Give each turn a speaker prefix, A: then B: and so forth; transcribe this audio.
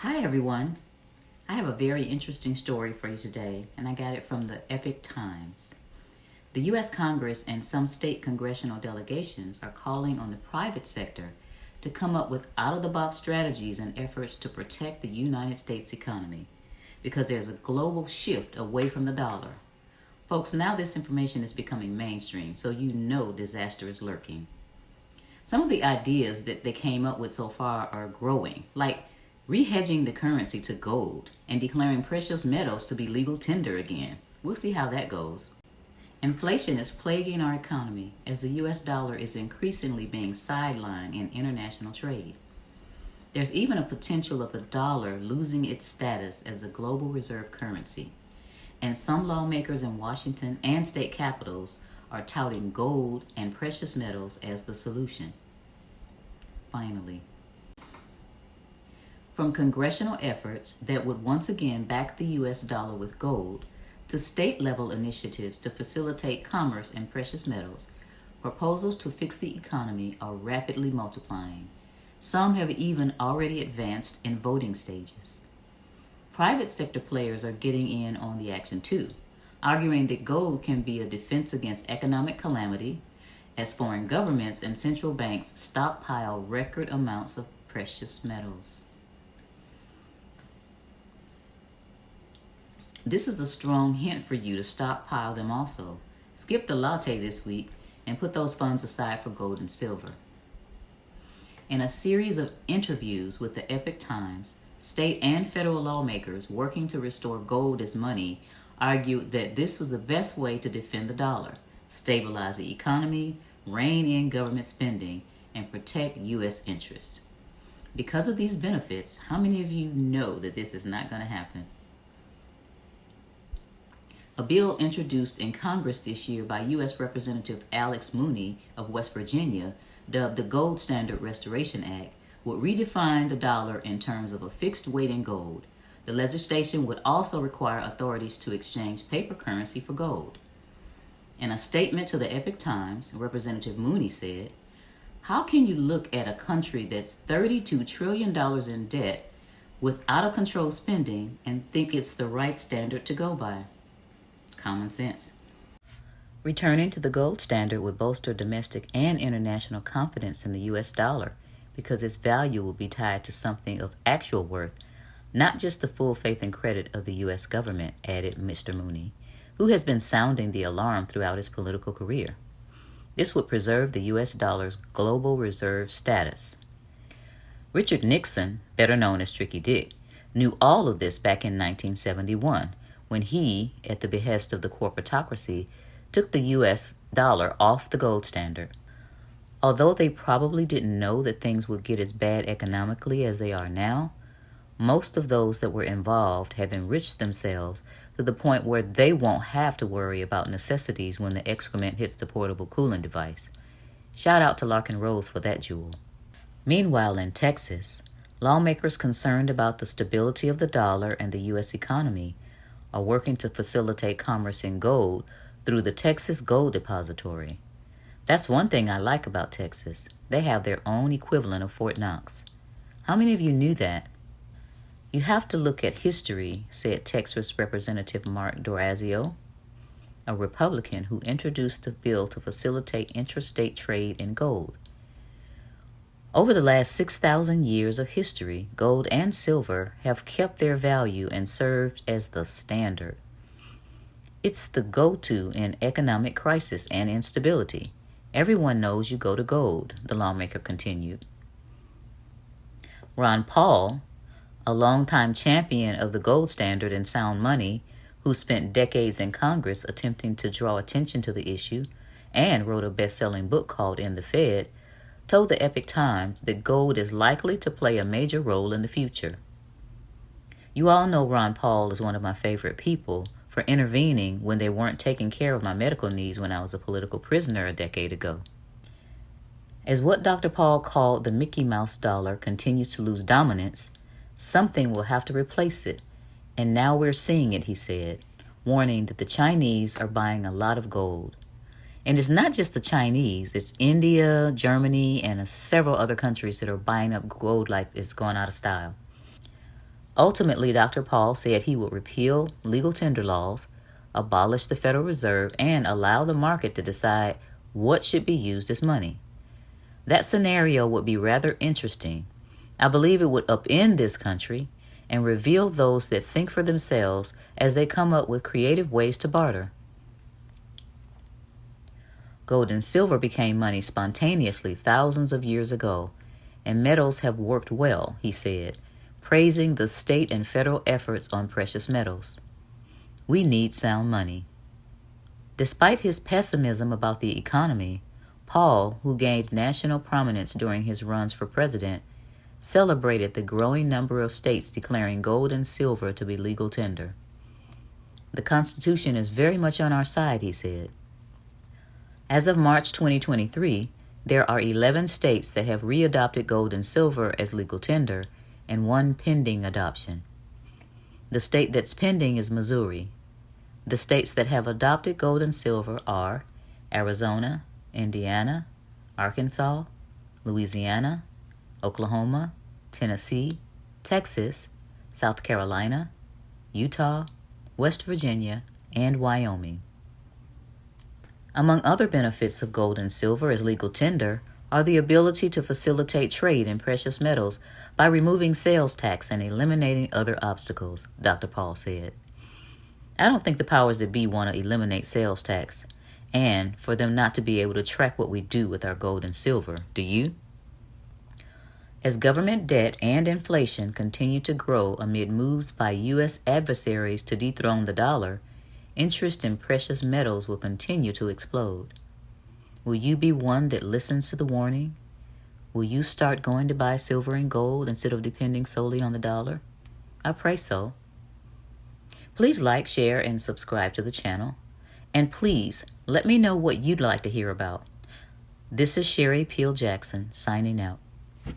A: Hi everyone. I have a very interesting story for you today, and I got it from the Epic Times. The U.S. Congress and some state congressional delegations are calling on the private sector to come up with out-of-the-box strategies and efforts to protect the United States economy because there's a global shift away from the dollar. Folks, now this information is becoming mainstream, so you know disaster is lurking. Some of the ideas that they came up with so far are growing, like rehedging the currency to gold and declaring precious metals to be legal tender again. We'll see how that goes. Inflation is plaguing our economy as the US dollar is increasingly being sidelined in international trade. There's even a potential of the dollar losing its status as a global reserve currency. And some lawmakers in Washington and state capitals are touting gold and precious metals as the solution. Finally, from congressional efforts that would once again back the U.S. dollar with gold to state-level initiatives to facilitate commerce in precious metals, proposals to fix the economy are rapidly multiplying. Some have even already advanced in voting stages. Private sector players are getting in on the action too, arguing that gold can be a defense against economic calamity as foreign governments and central banks stockpile record amounts of precious metals. This is a strong hint for you to stockpile them also. Skip the latte this week and put those funds aside for gold and silver. In a series of interviews with the Epic Times, state and federal lawmakers working to restore gold as money argued that this was the best way to defend the dollar, stabilize the economy, rein in government spending, and protect U.S. interests. Because of these benefits, how many of you know that this is not going to happen? A bill introduced in Congress this year by U.S. Representative Alex Mooney of West Virginia, dubbed the Gold Standard Restoration Act, would redefine the dollar in terms of a fixed weight in gold. The legislation would also require authorities to exchange paper currency for gold. In a statement to the Epic Times, Representative Mooney said, "How can you look at a country that's $32 trillion in debt with out-of-control spending and think it's the right standard to go by? Common sense." Returning to the gold standard would bolster domestic and international confidence in the U.S. dollar because its value will be tied to something of actual worth, not just the full faith and credit of the U.S. government, added Mr. Mooney, who has been sounding the alarm throughout his political career. This would preserve the U.S. dollar's global reserve status. Richard Nixon, better known as Tricky Dick, knew all of this back in 1971 when he, at the behest of the corporatocracy, took the U.S. dollar off the gold standard. Although they probably didn't know that things would get as bad economically as they are now, most of those that were involved have enriched themselves to the point where they won't have to worry about necessities when the excrement hits the portable cooling device. Shout out to Larkin Rose for that jewel. Meanwhile, in Texas, lawmakers concerned about the stability of the dollar and the U.S. economy are working to facilitate commerce in gold through the Texas Gold Depository. That's one thing I like about Texas. They have their own equivalent of Fort Knox. How many of you knew that? You have to look at history, said Texas Representative Mark D'Orazio, a Republican who introduced the bill to facilitate interstate trade in gold. Over the last 6,000 years of history, gold and silver have kept their value and served as the standard. It's the go-to in economic crisis and instability. Everyone knows you go to gold, the lawmaker continued. Ron Paul, a longtime champion of the gold standard and sound money, who spent decades in Congress attempting to draw attention to the issue and wrote a best-selling book called In the Fed, told the Epic Times that gold is likely to play a major role in the future. You all know Ron Paul is one of my favorite people for intervening when they weren't taking care of my medical needs when I was a political prisoner a decade ago. As what Dr. Paul called the Mickey Mouse dollar continues to lose dominance, something will have to replace it, and now we're seeing it, he said, warning that the Chinese are buying a lot of gold. And it's not just the Chinese, it's India, Germany, and several other countries that are buying up gold like it's going out of style. Ultimately, Dr. Paul said he would repeal legal tender laws, abolish the Federal Reserve, and allow the market to decide what should be used as money. That scenario would be rather interesting. I believe it would upend this country and reveal those that think for themselves as they come up with creative ways to barter. Gold and silver became money spontaneously thousands of years ago, and metals have worked well, he said, praising the state and federal efforts on precious metals. We need sound money. Despite his pessimism about the economy, Paul, who gained national prominence during his runs for president, celebrated the growing number of states declaring gold and silver to be legal tender. The Constitution is very much on our side, he said. As of March 2023, there are 11 states that have readopted gold and silver as legal tender and one pending adoption. The state that's pending is Missouri. The states that have adopted gold and silver are Arizona, Indiana, Arkansas, Louisiana, Oklahoma, Tennessee, Texas, South Carolina, Utah, West Virginia, and Wyoming. Among other benefits of gold and silver as legal tender are the ability to facilitate trade in precious metals by removing sales tax and eliminating other obstacles, Dr. Paul said. I don't think the powers that be want to eliminate sales tax and for them not to be able to track what we do with our gold and silver. Do you? As government debt and inflation continue to grow amid moves by U.S. adversaries to dethrone the dollar, interest in precious metals will continue to explode. Will you be one that listens to the warning? Will you start going to buy silver and gold instead of depending solely on the dollar? I pray so. Please like, share, and subscribe to the channel. And please let me know what you'd like to hear about. This is Sherry Peel Jackson signing out.